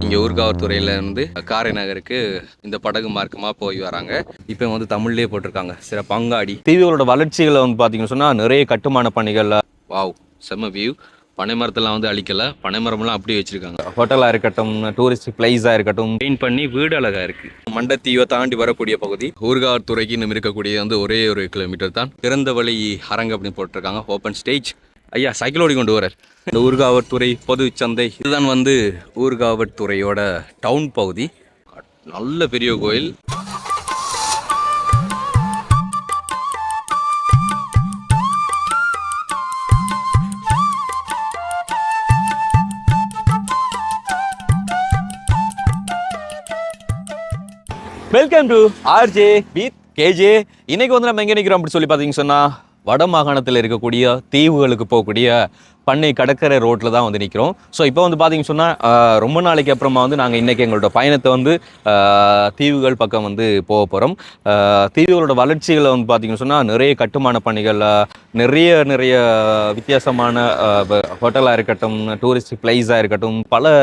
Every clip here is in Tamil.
இங்கே ஊர்காவல்துறையிலேருந்து காரை நகருக்கு இந்த படகு மார்க்கமாக போய் வராங்க. இப்போ வந்து தமிழ்லேயே போட்டிருக்காங்க சிறப்பு அங்காடி. தீவுகளோட வளர்ச்சிகளை வந்து பார்த்தீங்கன்னு சொன்னால் நிறைய கட்டுமான பணிகள். வாவ், செம்ம வியூ. பனைமரத்தெல்லாம் வந்து அழிக்கலை, பனைமரம்லாம் அப்படியே வச்சுருக்காங்க. ஹோட்டலாக இருக்கட்டும், டூரிஸ்ட் பிளேஸாக இருக்கட்டும், பெயிண்ட் பண்ணி வீடு அழகாக இருக்குது. மண்டத்தீவை தாண்டி வரக்கூடிய பகுதி ஊர்காவல்துறைக்கு இன்னும் இருக்கக்கூடிய வந்து ஒரே ஒரு கிலோமீட்டர் தான். திறந்த வழி அரங்கு அப்படின்னு போட்டிருக்காங்க, ஓப்பன் ஸ்டேஜ். ஐயா சைக்கிள் ஓடி கொண்டு வரார். இந்த ஊர்காவல்துறை பொது சந்தை இதுதான் வந்து ஊர்காவல்துறையோட டவுன் பகுதி. நல்ல பெரிய கோயில். Welcome to RJ with KJ. இன்னைக்கு வந்து நம்ம எங்கே நிற்கிறோம் அப்படி சொல்லி பார்த்தீங்கன்னு சொன்னால் வட மாகாணத்தில் இருக்கக்கூடிய தீவுகளுக்கு போகக்கூடிய பண்ணை கடற்கரை ரோட்டில் தான் வந்து நிற்கிறோம். ஸோ இப்போ வந்து பார்த்தீங்கன்னு சொன்னால் ரொம்ப நாளைக்கு அப்புறமா வந்து நாங்கள் இன்றைக்கி எங்களோட பயணத்தை வந்து தீவுகள் பக்கம் வந்து போக போகிறோம். தீவுகளோட வளர்ச்சிகளை வந்து பார்த்தீங்கன்னு சொன்னால் நிறைய கட்டுமான பணிகள், நிறைய வித்தியாசமான ஹோட்டலாக இருக்கட்டும், டூரிஸ்ட் பிளேஸாக இருக்கட்டும், பல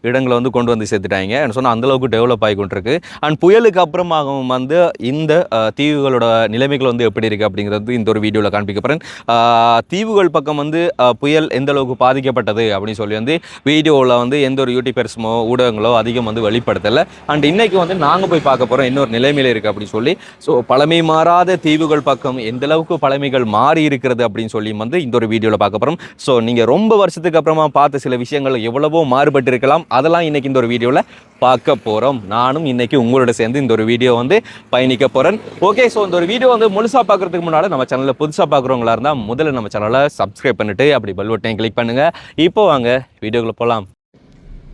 இடங்களை வந்து கொண்டு வந்து சேர்த்துட்டாங்க. சொன்னால் அந்தளவுக்கு டெவலப் ஆகி கொண்டிருக்கு. அண்ட் புயலுக்கு அப்புறமாகவும் வந்து இந்த தீவுகளோட நிலைமைகள் வந்து எப்படி இருக்குது அப்படிங்கிறது இந்த ஒரு வீடியோவில் காண்பிக்க போகிறேன். தீவுகள் பக்கம் வந்து புயல் எந்த அளவுக்கு பாதிக்கப்பட்டது அப்படின்னு சொல்லி வந்து வீடியோவில் வந்து எந்த ஒரு யூடியூபர்ஸுமோ ஊடகங்களோ அதிகம் வந்து வெளிப்படுத்தலை. அண்ட் இன்னைக்கு வந்து நாங்கள் போய் பார்க்க போகிறோம் இன்னொரு நிலைமையில் இருக்குது அப்படின்னு சொல்லி. ஸோ பழமை மாறாத தீவுகள் பக்கம் எந்த அளவுக்கு பழமைகள் மாறி இருக்கிறது அப்படின்னு சொல்லி வந்து இந்த ஒரு வீடியோவில் பார்க்க போகிறோம். ஸோ நீங்கள் ரொம்ப வருஷத்துக்கு அப்புறமா பார்த்த சில விஷயங்கள் எவ்வளவோ மாறுபட்டு இருக்கலாம், அதெல்லாம் இன்னைக்கு இந்த ஒரு வீடியோவில் பார்க்க போகிறோம். நானும் இன்னைக்கு உங்களோட சேர்ந்து இந்த ஒரு வீடியோ வந்து பயணிக்க போகிறேன். ஓகே, ஸோ இந்த ஒரு வீடியோ வந்து முழுசாக பார்க்குறதுக்கு முன்னால் நம்ம சேனலில் புதுசாக பார்க்குறவங்களா இருந்தால் முதல்ல நம்ம சேனலை சப்ஸ்கிரைப் பண்ணிட்டு அப்படி பெல் பட்டனை கிளிக் பண்ணுங்கள். இப்போ வாங்க வீடியோக்குள்ள போகலாம்.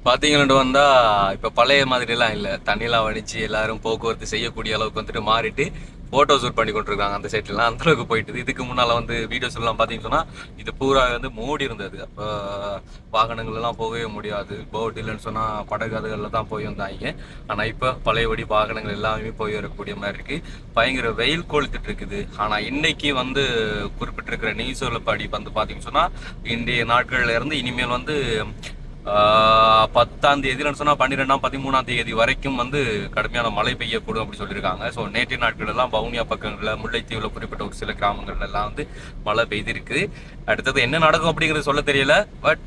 பார்த்தீங்கன்னு வந்தால் இப்போ பழைய மாதிரிலாம் இல்லை, தண்ணிலாம் வடித்து எல்லாரும் போக்குவரத்து செய்யக்கூடிய அளவுக்கு வந்துட்டு மாறிட்டு ஃபோட்டோ ஷூட் பண்ணி கொண்டிருக்காங்க. அந்த சைட்லாம் அந்தளவுக்கு போயிட்டுது. இதுக்கு முன்னால் வந்து வீடியோஸ் எல்லாம் பார்த்தீங்கன்னு சொன்னால் இது பூரா வந்து மூடி இருந்தது. அப்போ வாகனங்கள்லாம் போகவே முடியாது. போட் இல்லைன்னு சொன்னால் படகு அதுகளில் தான் போய் வந்தாங்க. ஆனால் இப்போ பழையபடி வாகனங்கள் எல்லாமே போய் வரக்கூடிய மாதிரி இருக்குது. பயங்கர வெயில் கொளுத்துட்டு இருக்குது. ஆனால் இன்னைக்கு வந்து குறிப்பிட்டிருக்கிற நியூஸில் படி வந்து பார்த்தீங்கன்னு சொன்னால் இன்றைய நாட்கள்ல இருந்து இனிமேல் வந்து 10ஆம் தேதினு சொன்னால் 12ஆம் 13ஆம் தேதி வரைக்கும் வந்து கடுமையான மழை பெய்யக்கூடும் அப்படி சொல்லியிருக்காங்க. ஸோ நேற்றைய நாட்கள் எல்லாம் வவுனியா பக்கங்களில், முல்லைத்தீவில் குறிப்பிட்ட ஒரு சில கிராமங்கள்ல எல்லாம் வந்து மழை பெய்திருக்கு. அடுத்தது என்ன நடக்கும் அப்படிங்கிறது சொல்ல தெரியல. பட்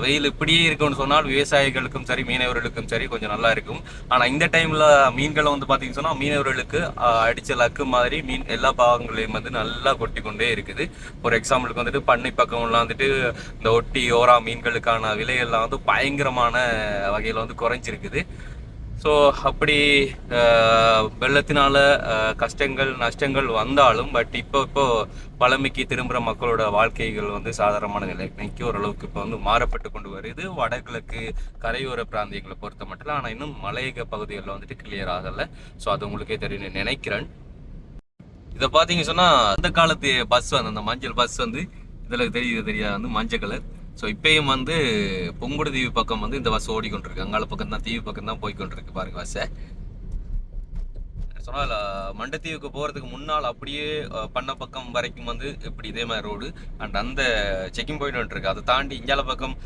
வெயில் இப்படியே இருக்குன்னு சொன்னால் விவசாயிகளுக்கும் சரி மீனவர்களுக்கும் சரி கொஞ்சம் நல்லா இருக்கும். ஆனால் இந்த டைமில் மீன்களை வந்து பார்த்தீங்கன்னு சொன்னால் மீனவர்களுக்கு அடித்த லக்கு மாதிரி மீன் எல்லா பாகங்களையும் வந்து நல்லா கொட்டி கொண்டே இருக்குது. ஒரு எக்ஸாம்பிளுக்கு வந்துட்டு பண்ணை பக்கம்லாம் வந்துட்டு இந்த ஒட்டி ஓரா மீன்களுக்கான விலையெல்லாம் வந்து பயங்கரமான வகையில் வந்து குறைஞ்சிருக்குது. ஸோ அப்படி வெள்ளத்தினால கஷ்டங்கள் நஷ்டங்கள் வந்தாலும் பட் இப்போ பழமைக்கு திரும்புகிற மக்களோட வாழ்க்கைகள் வந்து சாதாரணமான நிலைமைக்கு ஓரளவுக்கு இப்போ வந்து மாறப்பட்டு கொண்டு வருது. வடகிழக்கு கரையோர பிராந்தியங்களை பொறுத்த மட்டும். ஆனால் இன்னும் மலையக பகுதிகளில் வந்துட்டு கிளியர் ஆகலை. ஸோ அது உங்களுக்கே தெரியும் நினைக்கிறேன். இதை பார்த்தீங்க சொன்னால் அந்த காலத்து பஸ் வந்து அந்த மஞ்சள் பஸ் வந்து இதில் தெரியாது வந்து மஞ்சள் கலர். ஸோ இப்பயும் வந்து புங்குடு தீவு பக்கம் வந்து இந்த பஸ் ஓடிக்கொண்டிருக்கு. அங்கால பக்கம் தான் தீவு பக்கம் தான் போய்கொண்டிருக்கு பாருங்க பஸ்ஸை. சொன்னால் மண்டத்தீவுக்கு போகிறதுக்கு முன்னால் அப்படியே பண்ண பக்கம் வரைக்கும் வந்து இப்படி இதே மாதிரி ரோடு. அண்ட் அந்த செக்கிங் பாயிண்ட் வந்துருக்கு. அதை தாண்டி இஞ்சால பக்கம்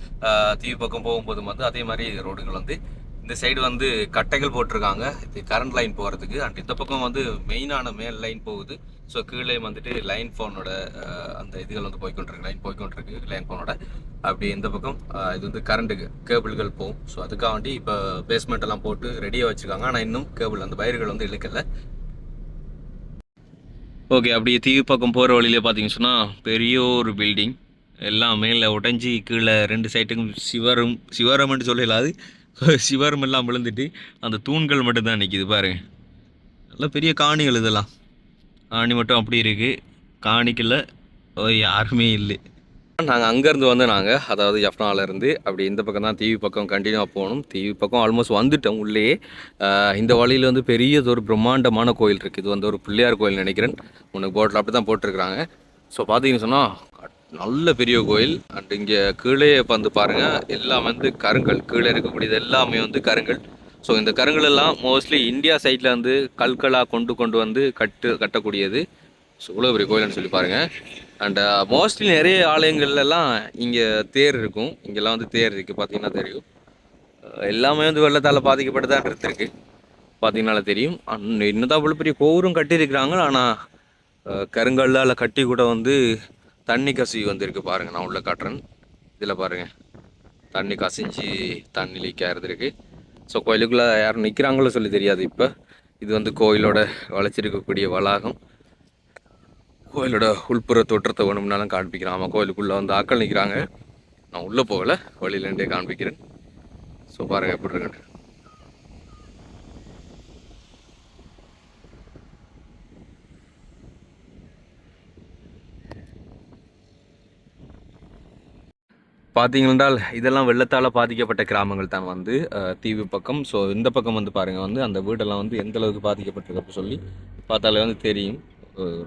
தீவு பக்கம் போகும்போது வந்து அதே மாதிரி ரோடுகள் வந்து இந்த சைடு வந்து கட்டைகள் போட்டிருக்காங்க இது கரண்ட் லைன் போகிறதுக்கு. அண்ட் இந்த பக்கம் வந்து மெயினான மேல் லைன் போகுது. ஸோ கீழே வந்துட்டு லைன் ஃபோனோட அந்த இதுகள் வந்து போய்கொண்டிருக்கு லைன் ஃபோனோட. அப்படி இந்த பக்கம் இது வந்து கரண்ட்டுக்கு கேபிள்கள் போகும். ஸோ அதுக்காக வேண்டி இப்போ பேஸ்மெண்ட் எல்லாம் போட்டு ரெடியாக வச்சுருக்காங்க. ஆனால் இன்னும் கேபிள் அந்த வயர்கள் வந்து இழுக்கலை. ஓகே, அப்படி தீவு பக்கம் போகிற வழியிலே பார்த்தீங்கன்னு சொன்னால் பெரிய ஒரு பில்டிங் எல்லாம் மேலே உடஞ்சி கீழே 2 சைட்டுக்கும் சிவரம்னு சொல்லலாது சிவரம் எல்லாம் விழுந்துட்டு அந்த தூண்கள் மட்டும்தான் நிற்கிது பாருங்க. நல்ல பெரிய காணிகள் இதெல்லாம். காணி மட்டும் அப்படி இருக்குது, காணிக்கல யாருமே இல்லை. நாங்கள் அங்கேருந்து வந்து அதாவது ஜஃப்னாலேருந்து அப்படி இந்த பக்கம் தான் தீவு பக்கம் கண்டினியூவாக போகணும். தீவு பக்கம் ஆல்மோஸ்ட் வந்துட்டோம் உள்ளே. இந்த வழியில் வந்து பெரியது ஒரு பிரம்மாண்டமான கோயில் இருக்குது. இது வந்து ஒரு பிள்ளையார் கோயில் நினைக்கிறேன். உனக்கு போட்டில் அப்படி தான் போட்டிருக்கிறாங்க. ஸோ பார்த்தீங்கன்னு சொன்னால் நல்ல பெரிய கோயில். அண்ட் இங்கே கீழே வந்து பாருங்கள் எல்லாம் வந்து கருங்கல். கீழே இருக்கக்கூடியது எல்லாமே வந்து கருங்கல். ஸோ இந்த கருங்கல் எல்லாம் மோஸ்ட்லி இந்தியா சைடில் வந்து கல்களாக கொண்டு வந்து கட்டக்கூடியது. ஸோ இவ்வளோ பெரிய கோயில்னு சொல்லி பாருங்கள். அண்ட் மோஸ்ட்லி நிறைய ஆலயங்கள்லாம் இங்கே தேர் இருக்கும். இங்கெல்லாம் வந்து தேர் இருக்குது பார்த்தீங்கன்னா தெரியும். எல்லாமே வந்து வெள்ளத்தால் பாதிக்கப்பட்டு தான் இருந்திருக்கு. பார்த்தீங்கனால தெரியும். என்னதான் அவ்வளோ பெரிய கோவூரும் கட்டியிருக்கிறாங்க. ஆனால் கருங்கல்லால் கட்டி கூட வந்து தண்ணி கசிவு வந்திருக்கு. பாருங்கள், நான் உள்ள காட்டுறேன். இதில் பாருங்கள், தண்ணி கசிஞ்சு தண்ணி லீக்காக இருந்திருக்கு. ஸோ கோயிலுக்குள்ளே யாரும் நிற்கிறாங்களோ சொல்லி தெரியாது. இப்போ இது வந்து கோயிலோட வளைச்சிருக்கக்கூடிய வளாகம். கோயிலோட உள்புற தோற்றத்தை வேணும்னாலும் காண்பிக்கிறேன். ஆமாம், கோயிலுக்குள்ளே வந்து ஆக்கள் நிற்கிறாங்க. நான் உள்ளே போகலை, வழியிலேருந்தே காண்பிக்கிறேன். ஸோ பாருங்கள் எப்படி இருக்கு. பார்த்தீங்கன்றால் இதெல்லாம் வெள்ளத்தால் பாதிக்கப்பட்ட கிராமங்கள் தான் வந்து தீவு பக்கம். ஸோ இந்த பக்கம் வந்து பாருங்கள், வந்து அந்த வீடெல்லாம் வந்து எந்த அளவுக்கு பாதிக்கப்பட்டிருக்கு அப்படி சொல்லி பார்த்தாலே வந்து தெரியும்.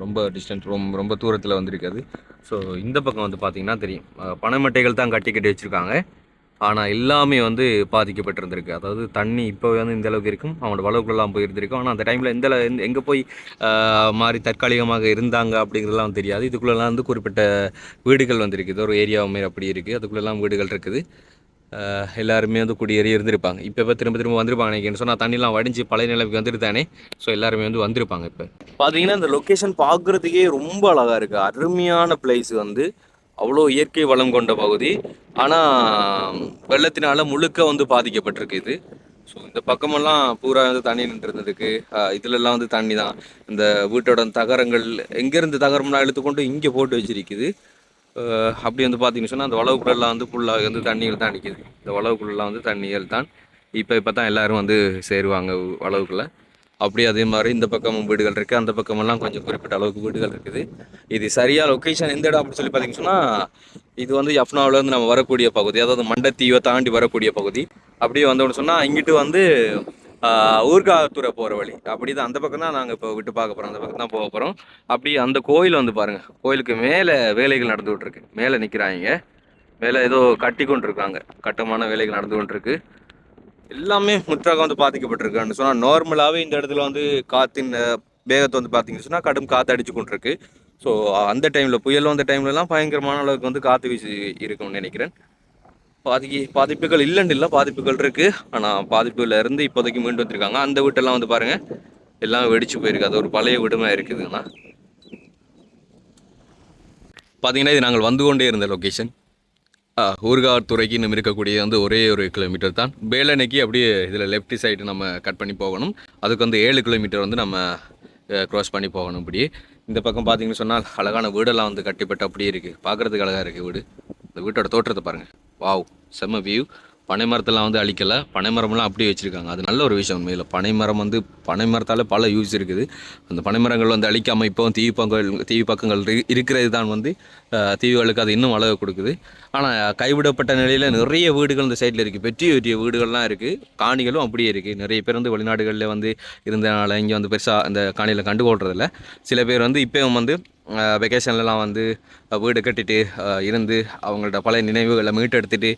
ரொம்ப டிஸ்டன்ஸ், ரொம்ப தூரத்தில் வந்திருக்காது. ஸோ இந்த பக்கம் வந்து பார்த்திங்கன்னா தெரியும், பனைமட்டைகள் தான் கட்டி கட்டி வச்சுருக்காங்க. ஆனால் எல்லாமே வந்து பாதிக்கப்பட்டிருந்திருக்கு. அதாவது தண்ணி இப்போ வந்து இந்த அளவுக்கு இருக்கும், அவனோட வளவுக்குள்ளெல்லாம் போயிருந்திருக்கும். ஆனால் அந்த டைமில் எங்கே போய் மாறி தற்காலிகமாக இருந்தாங்க அப்படிங்கிறதுலாம் தெரியாது. இதுக்குள்ளெல்லாம் வந்து குறிப்பிட்ட வீடுகள் வந்துருக்குது, ஒரு ஏரியா மாரி அப்படி இருக்குது. அதுக்குள்ளெல்லாம் வீடுகள் இருக்குது. எல்லாருமே வந்து குடியேறி இருந்திருப்பாங்க. இப்போ திரும்ப வந்திருப்பாங்க நினைக்கிறேன். சொன்னால் தண்ணிலாம் வடிஞ்சு பழைய நிலைமைக்கு வந்துட்டு தானே. ஸோ எல்லாருமே வந்து வந்திருப்பாங்க. இப்போ பார்த்தீங்கன்னா இந்த லொக்கேஷன் பார்க்குறதுக்கே ரொம்ப அழகாக இருக்குது. அருமையான பிளேஸ் வந்து, அவ்வளோ இயற்கை வளம் கொண்ட பகுதி. ஆனால் வெள்ளத்தினால முழுக்க வந்து பாதிக்கப்பட்டிருக்கு இது. ஸோ இந்த பக்கமெல்லாம் பூரா வந்து தண்ணி நின்றுருந்ததுக்கு, இதுலலாம் வந்து தண்ணி தான். இந்த வீட்டோட தகரங்கள் எங்கேருந்து தகரம்லாம் எடுத்துக்கொண்டு இங்கே போட்டு வச்சிருக்குது. அப்படி வந்து பார்த்தீங்கன்னு சொன்னால் அந்த வளவுக்குள்ளெல்லாம் வந்து ஃபுல்லாக வந்து தண்ணிகள் தான் நிற்கிது. இந்த வளவுக்குள்ளெல்லாம் வந்து தண்ணிகள் தான். இப்போ தான் எல்லோரும் வந்து சேருவாங்க வளவுக்குள்ளே. அப்படியே அதே மாதிரி இந்த பக்கமும் வீடுகள் இருக்குது, அந்த பக்கமெல்லாம் கொஞ்சம் குறிப்பிட்ட அளவுக்கு வீடுகள் இருக்குது. இது சரியாக லொக்கேஷன் எந்த இடம் அப்படின்னு சொல்லி பார்த்தீங்கன்னு சொன்னால், இது வந்து யஃப்னாவிலேருந்து நம்ம வரக்கூடிய பகுதி, அதாவது மண்டத்தீவை தாண்டி வரக்கூடிய பகுதி. அப்படியே வந்தோம்னு சொன்னால் இங்கிட்டு வந்து ஊர்காத்துறை போகிற வழி. அப்படி தான் அந்த பக்கம் தான் நாங்கள் இப்போ விட்டு பார்க்க போகிறோம், அந்த பக்கம் தான் போக போகிறோம். அப்படியே அந்த கோயில் வந்து பாருங்கள், கோயிலுக்கு மேலே வேலைகள் நடந்துகிட்ருக்கு. மேலே நிற்கிறாங்க, மேலே ஏதோ கட்டி கொண்டு இருக்காங்க, கட்டுமான வேலைகள் நடந்து கொண்டிருக்கு. எல்லாமே முற்றாக வந்து பாதிக்கப்பட்டிருக்கான்னு சொன்னால், நார்மலாகவே இந்த இடத்துல வந்து காற்றின் வேகத்தை வந்து பார்த்தீங்கன்னு சொன்னால் கடும் காற்று அடிச்சு கொண்டிருக்கு. ஸோ அந்த டைமில், புயல் வந்த டைம்லலாம் பயங்கரமான அளவுக்கு வந்து காற்று வீசி இருக்கும்னு நினைக்கிறேன். பாதிப்புகள் இல்லைன்னு இல்லை, பாதிப்புகள் இருக்குது. ஆனால் பாதிப்புகளில் இருந்து இப்போதைக்கு மீண்டு வந்துருக்காங்க. அந்த வீட்டெல்லாம் வந்து பாருங்கள், எல்லாம் வெடிச்சு போயிருக்கு. அது ஒரு பழைய வீடுமா இருக்குதுன்னா. பார்த்தீங்கன்னா இது நாங்கள் வந்து கொண்டே இருந்த லொக்கேஷன். ஊர்காத்துறைக்கு இன்னும் இருக்கக்கூடிய வந்து ஒரே ஒரு கிலோமீட்டர் தான். வேலனைக்கு அப்படியே இதில் லெஃப்ட் சைடு நம்ம கட் பண்ணி போகணும். அதுக்கு வந்து 7 கிலோமீட்டர் வந்து நம்ம க்ராஸ் பண்ணி போகணும். இப்படி இந்த பக்கம் பார்த்தீங்கன்னு சொன்னால் அழகான வீடெல்லாம் வந்து கட்டிப்பட்டு அப்படியே இருக்குது. பார்க்குறதுக்கு அழகாக இருக்குது வீடு. இந்த வீட்டோட தோற்றத்தை பாருங்கள், வாவ், செம்ம வியூ. பனை மரத்தெல்லாம் வந்து அழிக்கலை, பனை மரம்லாம் அப்படியே வச்சுருக்காங்க. அது நல்ல ஒரு விஷயம் உண்மையில். பனை மரத்தால் பல யூஸ் இருக்குது. அந்த பனை மரங்கள் வந்து அழிக்காமல் இப்போ தீவு பக்கங்கள் இருக்கிறது தான் வந்து தீவுகளுக்கு அது இன்னும் அழகு கொடுக்குது. ஆனால் கைவிடப்பட்ட நிலையில் நிறைய வீடுகள் இந்த சைடில் இருக்குது, பெரிய வீடுகள்லாம் இருக்குது. காணிகளும் அப்படியே இருக்குது. நிறைய பேர் வந்து வெளிநாடுகளில் வந்து இருந்தனால இங்கே வந்து பெருசாக அந்த காணியில் கண்டுகொள்றதில்ல. சில பேர் வந்து இப்போவும் வந்து வெக்கேஷன்லலாம் வந்து வீடு கட்டிட்டு இருந்து அவங்கள்ட்ட பழைய நினைவுகளை மீட்டெடுத்துட்டு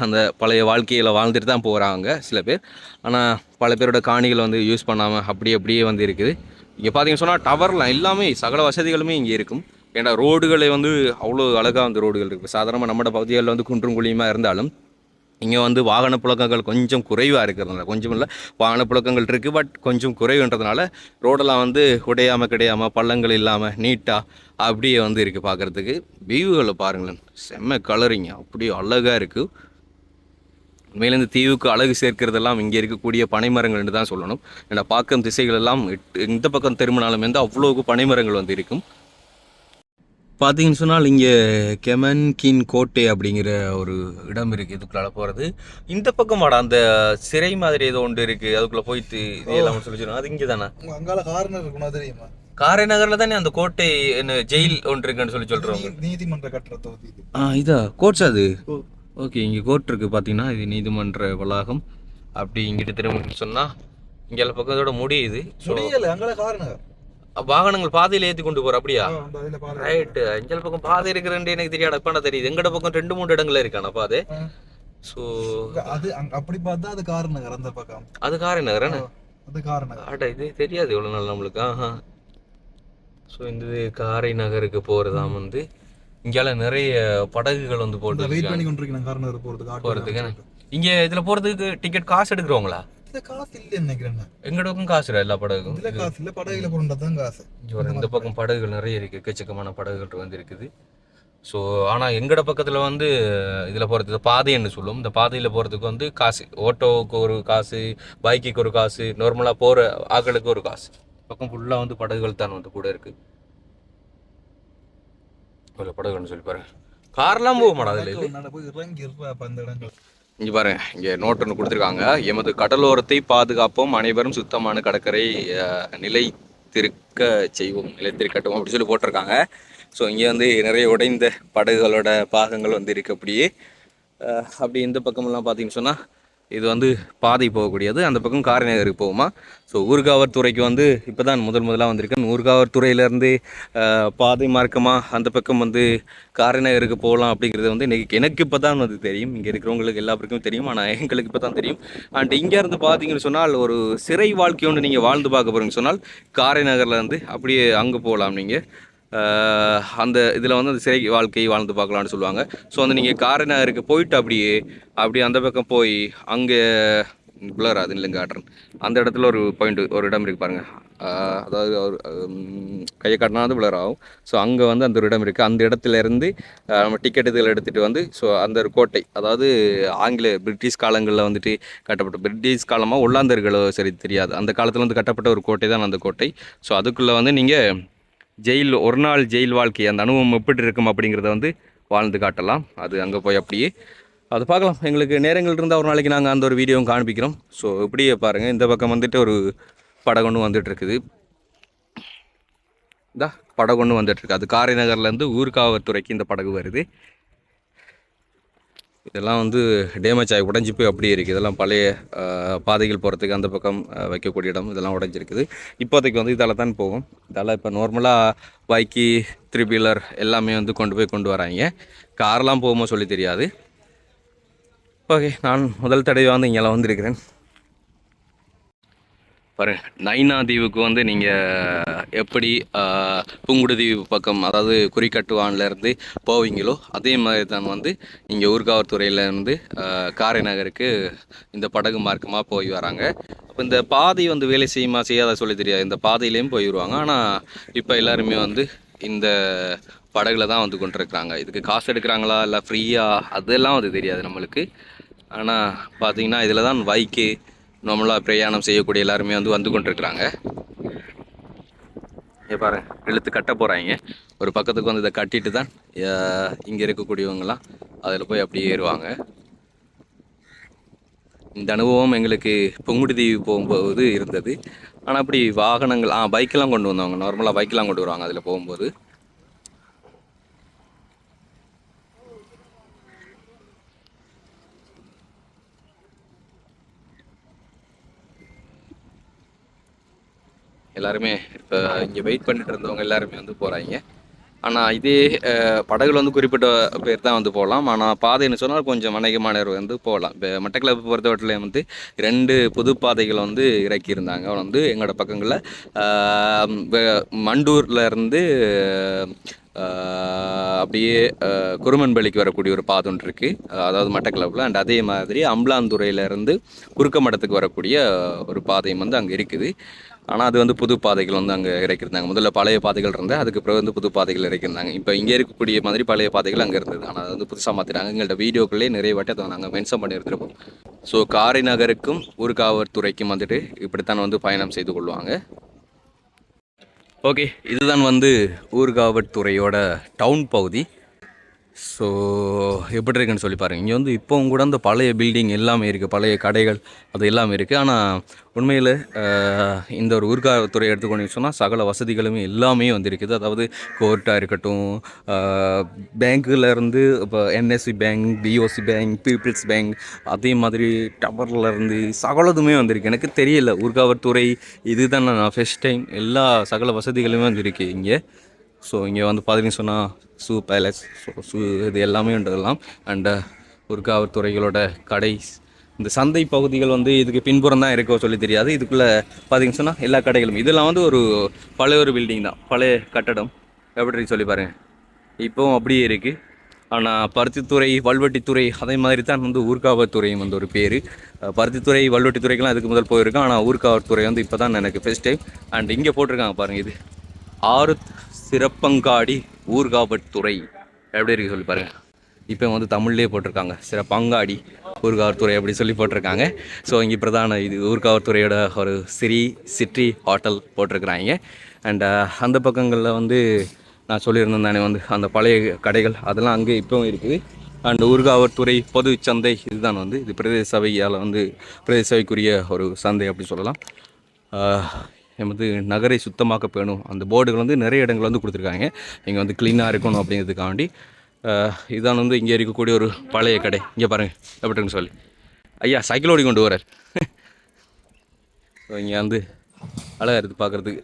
அந்த பழைய வாழ்க்கையில் வாழ்ந்துட்டு தான் போகிறாங்க சில பேர். ஆனால் பல பேரோட காணிகளை வந்து யூஸ் பண்ணாமல் அப்படியே வந்து இருக்குது. இங்கே பார்த்தீங்கன்னு சொன்னால் டவர்லாம் எல்லாமே சகல வசதிகளுமே இங்கே இருக்கும். ஏன்னா ரோடுகளை வந்து அவ்வளோ அழகாக வந்து ரோடுகள் இருக்குது. சாதாரணமாக நம்மளோட பகுதிகளில் வந்து குன்றும் குழியுமாக இருந்தாலும் இங்கே வந்து வாகன புழக்கங்கள் கொஞ்சம் குறைவாக இருக்கிறதுனால, கொஞ்சம் இல்லை, வாகன புழக்கங்கள் இருக்குது, பட் கொஞ்சம் குறைவுன்றதுனால ரோடெல்லாம் வந்து கிடையாமல் பள்ளங்கள் இல்லாமல் நீட்டாக அப்படியே வந்து இருக்குது. பார்க்குறதுக்கு வியூகளை பாருங்களேன், செம்ம கலரிங்க, அப்படியே அழகாக இருக்குது. உண்மையில இந்த தீவுக்கு அழகு சேர்க்கிறதெல்லாம் இங்கே இருக்கக்கூடிய பனைமரங்கள்னு தான் சொல்லணும். ஏன்னா பார்க்கும் திசைகள் எல்லாம் இந்த பக்கம் திரும்பினாலும் வந்து அவ்வளோக்கு பனைமரங்கள் வந்து இருக்கும். பார்த்தீங்கன்னு சொன்னால் இங்கே கெமன்கின் கோட்டை அப்படிங்கிற ஒரு இடம் இருக்குது. இதுக்குள்ளால போகிறது இந்த பக்கம் வாடா, அந்த சிறை மாதிரி ஏதோ ஒன்று இருக்குது, அதுக்குள்ளே போயிட்டு இதெல்லாம் சொல்லிச்சிடும். அது இங்கே தானே, அங்கால காரணம் இருக்குன்னா தெரியுமா? காரை நகரில் தானே அந்த கோட்டை என்ன ஜெயில் ஒன்று இருக்குன்னு சொல்கிறோம். நீதிமன்ற கட்டுற தொகுதி. இதா கோட்ஸ் அது. ஓகே, இங்கே கோர்ட் இருக்குது. பார்த்தீங்கன்னா இது நீதிமன்ற வளாகம். அப்படி இங்கிட்டு திரும்ப சொன்னால் இங்கே பக்கத்தோட முடியுது. அங்கால காரணம் வாகனங்கள் பாதையில் ஏற்றி கொண்டு போகிற. அப்படியா? ரைட்டு. அஞ்சல் பக்கம் பாதை இருக்கிறேன் எனக்கு தெரியாத. இப்போ தெரியுது எங்கட பக்கம் 2-3 இடங்கள் இருக்கான பாதை. ஸோ அது அப்படி பார்த்தா அது காரநகர், அந்த பக்கம் அது காரநகர். அது காரநகர். ஆட்டா, இது தெரியாது இவ்வளோ நாள் நம்மளுக்கு. ஸோ இந்த காரை நகருக்கு போகிறதாம் வந்து இங்கெல்லாம் நிறைய படகுகள் வந்து போட்டு வெயிட் பண்ணி கொண்டிருக்கேன் காரநகர் போகிறதுக்கு. இங்கே இதில் போகிறதுக்கு டிக்கெட் காசு எடுக்கிறவங்களா? இந்த காசு இல்லைன்னு நினைக்கிறேன். எங்கடக்கும் காசு இல்லை எல்லா படகுக்கும். இதுல காசு இல்லை, படகுல போறதான் காசு. இந்த பக்கம் படகுகள் நிறைய இருக்குது, எக்கச்சக்கமான படகுகள் வந்து இருக்குது. ஸோ ஆனால் எங்கட பக்கத்தில் வந்து இதில் போகிறதுக்கு பாதைன்னு சொல்லுவோம். இந்த பாதையில் போகிறதுக்கு வந்து காசு, ஓட்டோவுக்கு ஒரு காசு, பைக்குக்கு ஒரு காசு, நார்மலாக போகிற ஆக்களுக்கு ஒரு காசு. பக்கம் ஃபுல்லாக வந்து படகுகள் தான் வந்து கூட இருக்குது. இவ்வளோ படகுன்னு சொல்லி பாருங்க. கார்லாம் போக மாட்டாது இல்லை. போய் இறங்கி அந்த இடங்கள் இங்கே பாருங்க, இங்கே நோட் ஒன்று கொடுத்துருக்காங்க. எமது கடலோரத்தை பாதுகாப்போம், அனைவரும் சுத்தமான கடற்கரை நிலைத்திருக்க செய்வோம், நிலைத்திருக்கட்டும் அப்படி சொல்லி போட்டிருக்காங்க. ஸோ இங்கே வந்து நிறைய உடைந்த படகுகளோட பாகங்கள் வந்து இருக்கு. அப்படி இந்த பக்கமெல்லாம் பார்த்தீங்கன்னு சொன்னால் இது வந்து பாதை போகக்கூடியது. அந்த பக்கம் காரைநகருக்கு போகுமா. ஸோ ஊர்காவற்துறைக்கு வந்து இப்போ தான் முதலாக வந்திருக்கேன். ஊர்காவற்துறையிலேருந்து பாதை மார்க்கமாக அந்த பக்கம் வந்து காரைநகருக்கு போகலாம் அப்படிங்கிறது வந்து எனக்கு இப்போ தான் வந்து தெரியும். இங்கே இருக்கிறவங்களுக்கு எல்லாருக்கும் தெரியும், ஆனால் எங்களுக்கு இப்போ தான் தெரியும். அண்ட் இங்கேருந்து பார்த்தீங்கன்னு சொன்னால் ஒரு சிறை வாழ்க்கை ஒன்று நீங்கள் வாழ்ந்து பார்க்க போகிறீங்கன்னு சொன்னால் காரைநகரில் வந்து அப்படியே அங்கே போகலாம். நீங்கள் அந்த இதில் வந்து அந்த சிறை வாழ்க்கையை வாழ்ந்து பார்க்கலான்னு சொல்லுவாங்க. ஸோ வந்து நீங்கள் காரைநகருக்கு போயிட்டு அப்படியே அந்த பக்கம் போய் அங்கே பிளர் அது இல்லைங்க காட்டுறேன். அந்த இடத்துல ஒரு பாயிண்ட், ஒரு இடம் இருக்குது பாருங்கள். அதாவது ஒரு கையை காட்டினா வந்து பிளர் ஆகும். ஸோ அங்கே வந்து அந்த ஒரு இடம் இருக்குது. அந்த இடத்துலேருந்து நம்ம டிக்கெட் இதில் எடுத்துகிட்டு வந்து ஸோ அந்த ஒரு கோட்டை, அதாவது பிரிட்டிஷ் காலங்களில் வந்துட்டு கட்டப்பட்ட, பிரிட்டிஷ் காலமாக ஒல்லாந்தர்களோ சரி தெரியாது, அந்த காலத்தில் வந்து கட்டப்பட்ட ஒரு கோட்டை தான் அந்த கோட்டை. ஸோ அதுக்குள்ளே வந்து நீங்கள் ஒரு நாள் ஜெயில் வாழ்க்கை அந்த அனுபவம் எப்படி இருக்கும் அப்படிங்கிறத வந்து வாழ்ந்து காட்டலாம். அது அங்கே போய் அப்படியே அது பார்க்கலாம். எங்களுக்கு நேரங்கள் இருந்தால் ஒரு நாளைக்கு நாங்கள் அந்த ஒரு வீடியோவும் காண்பிக்கிறோம். ஸோ இப்படியே பாருங்கள், இந்த பக்கம் வந்துட்டு ஒரு படகு வந்துட்டு இருக்குது. இந்த படகு வந்துட்டுருக்கு. அது காரைநகர்லேருந்து ஊர்காவற்துறைக்கு இந்த படகு வருது. இதெல்லாம் வந்து டேமேஜ் ஆகி உடஞ்சி போய் அப்படியே இருக்குது. இதெல்லாம் பழைய பாதைகள் போகிறதுக்கு அந்த பக்கம் வைக்கக்கூடிய இடம், இதெல்லாம் உடஞ்சிருக்குது. இப்போதைக்கு வந்து இதால் தான் போகும். இதால் இப்போ நார்மலாக பைக்கு, 3 வீலர் எல்லாமே வந்து கொண்டு வராங்க. கார்லாம் போகுமோ சொல்லி தெரியாது. ஓகே, நான் முதல் தடவை வந்து இங்கெல்லாம் வந்திருக்கிறேன். பாருங்க, நைனா தீவுக்கு வந்து நீங்கள் எப்படி புங்குடுதீவு பக்கம், அதாவது குறிக்கட்டுவான்லேருந்து போவீங்களோ அதே மாதிரி தான் வந்து இங்கே ஊர்காவற்துறையிலேருந்து காரைநகருக்கு இந்த படகு மார்க்கமாக போய் வராங்க. அப்போ இந்த பாதை வந்து வேலை செய்யுமா செய்யாத சொல்லி தெரியாது, இந்த பாதையிலையும் போயிடுவாங்க. ஆனால் இப்போ எல்லாருமே வந்து இந்த படகுல தான் வந்து கொண்டிருக்கிறாங்க. இதுக்கு காசு எடுக்கிறாங்களா இல்லை ஃப்ரீயாக அதெல்லாம் வந்து தெரியாது நம்மளுக்கு. ஆனால் பார்த்தீங்கன்னா இதில் தான் பைக்கு நார்மலாக பிரயாணம் செய்யக்கூடிய எல்லாருமே வந்து கொண்டிருக்கிறாங்க. பாருங்க, இழுத்து கட்ட போகிறாங்க. ஒரு பக்கத்துக்கு வந்து இதை கட்டிட்டு தான் இங்கே இருக்கக்கூடியவங்களாம் அதில் போய் அப்படியே ஏறுவாங்க. இந்த அனுபவம் எங்களுக்கு புங்குடுதீவு போகும்போது இருந்தது. ஆனால் அப்படி வாகனங்கள் பைக்கெல்லாம் கொண்டு வந்தவங்க, நார்மலாக பைக்கெல்லாம் கொண்டு வருவாங்க அதில் போகும்போது. எல்லாருமே இப்போ இங்கே வெயிட் பண்ணிட்டு இருந்தவங்க எல்லாருமே வந்து போகிறாங்க. ஆனால் இதே படகுல வந்து குறிப்பிட்ட பேர் தான் வந்து போகலாம். ஆனால் பாதைன்னு சொன்னால் கொஞ்சம் அநேகமானவர் வந்து போகலாம். இப்போ மட்டக்களப்பு பொறுத்தவரையில வந்து 2 புது பாதைகளை வந்து இறக்கியிருந்தாங்க. வந்து எங்களோட பக்கங்களில் மண்டூர்லேருந்து அப்படியே குருமன்பள்ளிக்கு வரக்கூடிய ஒரு பாதை ஒன்று இருக்குது, அதாவது மட்டக்களப்பில். அண்ட் அதே மாதிரி அம்பலாந்துறையிலேருந்து குறுக்கமடத்துக்கு வரக்கூடிய ஒரு பாதையும் வந்து அங்கே இருக்குது. ஆனால் அது வந்து புது பாதைகள் வந்து அங்கே இறக்கியிருந்தாங்க. முதல்ல பழைய பாதைகள் இருந்தால் அதுக்கு பிறகு வந்து புது பாதைகள் இறக்கியிருந்தாங்க. இப்போ இங்கே இருக்கக்கூடிய மாதிரி பழைய பாதைகள் அங்கே இருந்தது, ஆனால் அது வந்து புதுசாக மாற்றிட்டாங்க. எங்கள்கிட்ட வீடியோக்குள்ளே நிறைய வாட்டி அதை நாங்கள் மென்ஷன் பண்ணி எடுத்துருப்போம். ஸோ காரைநகருக்கும் ஊர்காவற்துறைக்கும் வந்துட்டு இப்படித்தான் வந்து பயணம் செய்து கொள்வாங்க. ஓகே, இதுதான் வந்து ஊர்காவற்துறையோட டவுன் பகுதி. ஸோ எப்படி இருக்குன்னு சொல்லி பாருங்கள். இங்கே வந்து இப்போவும் கூட அந்த பழைய பில்டிங் எல்லாமே இருக்குது, பழைய கடைகள் அது எல்லாமே இருக்குது. ஆனால் உண்மையில் இந்த ஒரு ஊர்காவற்துறை எடுத்துக்கொண்டு சொன்னால் சகல வசதிகளுமே எல்லாமே வந்து இருக்குது. அதாவது கோர்ட்டாக இருக்கட்டும், பேங்க்குலேருந்து இப்போ NSC bank, POC bank, people's bank, அதே மாதிரி டவர்லேருந்து சகலதுமே வந்திருக்கு. எனக்கு தெரியல ஊர்காவற்துறை இதுதான் நான் ஃபர்ஸ்ட் டைம். எல்லா சகல வசதிகளுமே வந்து இருக்குது இங்கே. ஸோ இங்கே வந்து பார்த்தீங்கன்னு சொன்னால் ஸூ பேலஸ், ஸூ இது எல்லாமே உண்டதெல்லாம். அண்டு ஊர்காவற்துறைகளோட கடை, இந்த சந்தை பகுதிகள் வந்து இதுக்கு பின்புறம் தான் இருக்கோ சொல்லி தெரியாது. இதுக்குள்ளே பார்த்தீங்கன்னு சொன்னால் எல்லா கடைகளும், இதெல்லாம் வந்து ஒரு பழைய ஒரு பில்டிங் தான், பழைய கட்டடம். எப்படி சொல்லி பாருங்கள், இப்போவும் அப்படியே இருக்குது. ஆனால் பருத்தித்துறை வல்வெட்டித்துறை அதே மாதிரி தான் வந்து ஊர்காவத்துறையும் வந்து ஒரு பேர். பருத்தித்துறை வல்வெட்டித்துறைக்கெலாம் அதுக்கு முதல் போயிருக்கேன். ஆனால் ஊர்காவத்துறை வந்து இப்போ தான் எனக்கு ஃபர்ஸ்ட் டைம். அண்ட் இங்கே போட்டிருக்காங்க பாருங்கள், இது ஆருத் சிறப்பங்காடி ஊர்காவத்துறை எப்படி இருக்கு சொல்லி பாருங்கள். இப்போ வந்து தமிழ்லேயே போட்டிருக்காங்க சிறப்பங்காடி ஊர்காவத்துறை அப்படி சொல்லி போட்டிருக்காங்க. ஸோ இங்கே பிரதான இது ஊர்காவத்துறையோட ஒரு சிட்டி ஹோட்டல் போட்டிருக்கிறாங்க. அண்ட் அந்த பக்கங்களில் வந்து நான் சொல்லியிருந்தேன் தானே வந்து அந்த பழைய கடைகள் அதெல்லாம் அங்கே இப்போவும் இருக்குது. அண்ட் ஊர்காவத்துறை பொது சந்தை இதுதான் வந்து இது பிரதேச சபையால் வந்து பிரதேச சபைக்குரிய ஒரு சந்தை அப்படி சொல்லலாம். எமது நகரை சுத்தமாக்க பேணும் அந்த போர்டுகள் வந்து நிறைய இடங்கள் வந்து கொடுத்துருக்காங்க. இங்கே வந்து க்ளீனாக இருக்கணும் அப்படிங்கிறதுக்காண்டி. இதான் வந்து இங்கே இருக்கக்கூடிய ஒரு பழைய கடை. இங்கே பாருங்கள் எப்படின்னு சொல்லி ஐயா சைக்கிள் ஓடி கொண்டு வரார். இங்கே வந்து அழகாக இருக்குது பார்க்குறதுக்கு.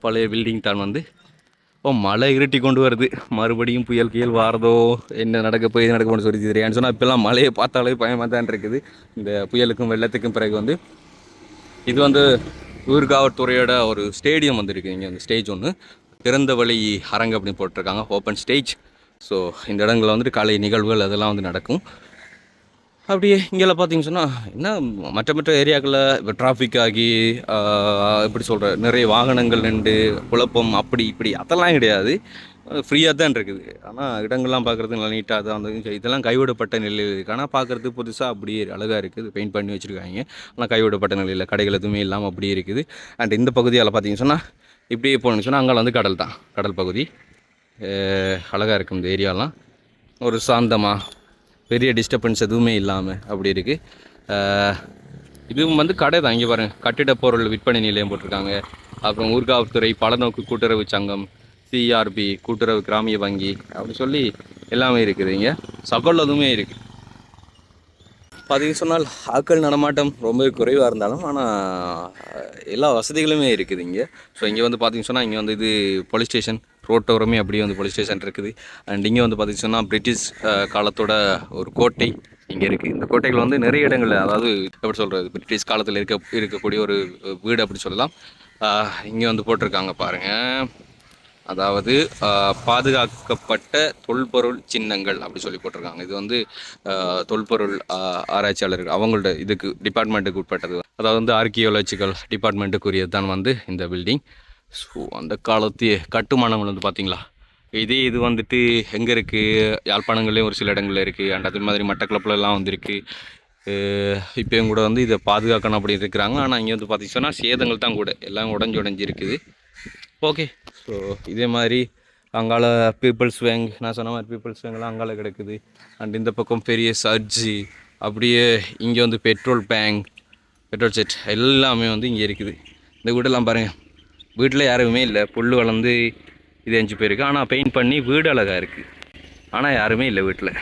பழைய பில்டிங் தான் வந்து மழை இருட்டி கொண்டு வருது. மறுபடியும் புயல் கீழ் வாரதோ என்ன நடக்க போய் நடக்க போன்னு சொல்லி தெரியான்னு சொன்னால் இப்போல்லாம் மழையை பார்த்தாலே பயமாக தான் இருக்குது. இந்த புயலுக்கும் வெள்ளத்துக்கும் பிறகு வந்து இது வந்து ஊர்காவத்துறையோட ஒரு ஸ்டேடியம் வந்துருக்கு. இங்கே வந்து ஸ்டேஜ் ஒன்று திறந்த வழி அரங்கு அப்படின்னு போட்டிருக்காங்க, ஓப்பன் ஸ்டேஜ். ஸோ இந்த இடங்களில் வந்துட்டு காலை நிகழ்வுகள் அதெல்லாம் வந்து நடக்கும். அப்படியே இங்கெல்லாம் பார்த்தீங்கன்னு சொன்னால் என்ன மற்ற ஏரியாக்களில் இப்போ டிராஃபிக் ஆகி எப்படி சொல்கிற நிறைய வாகனங்கள் நின்று குழப்பம் அப்படி இப்படி அதெல்லாம் கிடையாது. ஃப்ரீயாக தான் இருக்குது. ஆனால் இடங்கள்லாம் பார்க்குறது நல்லா நீட்டாக தான் வந்து இதெல்லாம் கைவிடப்பட்ட நிலையில் இருக்குது. ஆனால் பார்க்குறதுக்கு புதுசாக அப்படியே அழகாக இருக்குது. பெயிண்ட் பண்ணி வச்சுருக்காங்க. ஆனால் கைவிடப்பட்ட நிலையில் கடைகள் எதுவுமே இல்லாமல் அப்படியே இருக்குது. அண்ட் இந்த பகுதியால் பார்த்தீங்கன்னு சொன்னால் இப்படியே போகணுன்னு சொன்னால் அங்கே வந்து கடல் தான், கடல் பகுதி. அழகாக இருக்கும் இந்த ஏரியாலாம். ஒரு சாந்தமாக பெரிய டிஸ்டர்பன்ஸ் எதுவுமே இல்லாமல் அப்படி இருக்குது. இதுவும் வந்து கடை தான். இங்கே பாருங்கள், கட்டிட பொருள் விற்பனை நிலையம் போட்டிருக்காங்க. அப்புறம் ஊர்காவத்துறை பலநோக்கு கூட்டுறவு சங்கம், சிஆர்பி கூட்டுறவு கிராமிய வங்கி அப்படி சொல்லி எல்லாமே இருக்குது. இங்கே சகல் அதுவுமே இருக்குது. பார்த்தீங்கன்னு சொன்னால் ஆட்கள் நடமாட்டம் ரொம்ப குறைவாக இருந்தாலும் ஆனால் எல்லா வசதிகளுமே இருக்குது இங்கே. ஸோ இங்கே வந்து பார்த்தீங்கன்னு சொன்னால் இங்கே வந்து இது போலீஸ் ஸ்டேஷன் ரோட்டோரமே அப்படியே வந்து போலீஸ் ஸ்டேஷன் இருக்குது. அண்ட் இங்கே வந்து பார்த்தீங்கன்னு சொன்னால் பிரிட்டிஷ் காலத்தோட ஒரு கோட்டை இங்கே இருக்குது. இந்த கோட்டைகள் வந்து நிறைய இடங்கள், அதாவது எப்படி சொல்கிறது, பிரிட்டிஷ் காலத்தில் இருக்கக்கூடிய ஒரு வீடு அப்படி சொல்லலாம். இங்கே வந்து போட்டிருக்காங்க பாருங்கள், அதாவது பாதுகாக்கப்பட்ட தொல்பொருள் சின்னங்கள் அப்படி சொல்லி போட்டிருக்காங்க. இது வந்து தொல்பொருள் ஆராய்ச்சியாளர்கள் அவங்களோட இதுக்கு டிபார்ட்மெண்ட்டுக்கு உட்பட்டது. அதாவது வந்து ஆர்கியோலஜிக்கல் டிபார்ட்மெண்ட்டுக்குரியது தான் வந்து இந்த பில்டிங். ஸோ அந்த காலத்து கட்டுமானங்கள் வந்து பார்த்திங்களா, இது வந்துட்டு எங்கே இருக்குது, யாழ்ப்பாணங்கள்லேயும் ஒரு சில இடங்களில் இருக்குது. அண்ட் அது மாதிரி மட்டக்களப்புலலாம் வந்துருக்கு. இப்போயும் கூட வந்து இதை பாதுகாக்கணும் அப்படின்னு இருக்கிறாங்க. ஆனால் இங்கே வந்து பார்த்திங்கன்னா சேதங்கள் தான் கூட, எல்லாம் உடஞ்சி இருக்குது. ஓகே, ஸோ இதே மாதிரி அங்கால பீப்புள்ஸ் பேங்க், நான் சொன்ன மாதிரி பீப்புள்ஸ் பேங்க்லாம் அங்கால கிடக்குது. அண்ட் இந்த பக்கம் பெரிய சர்ஜி, அப்படியே இங்கே வந்து பெட்ரோல் பேங்க், பெட்ரோல் செட் எல்லாமே வந்து இங்கே இருக்குது. இந்த வீடெல்லாம் பாருங்கள், வீட்டில் யாருமே இல்லை, புல் வளர்ந்து இது 5 பேருக்கு. ஆனால் பெயிண்ட் பண்ணி வீடு அழகாக இருக்குது. ஆனால் யாருமே இல்லை வீட்டில்.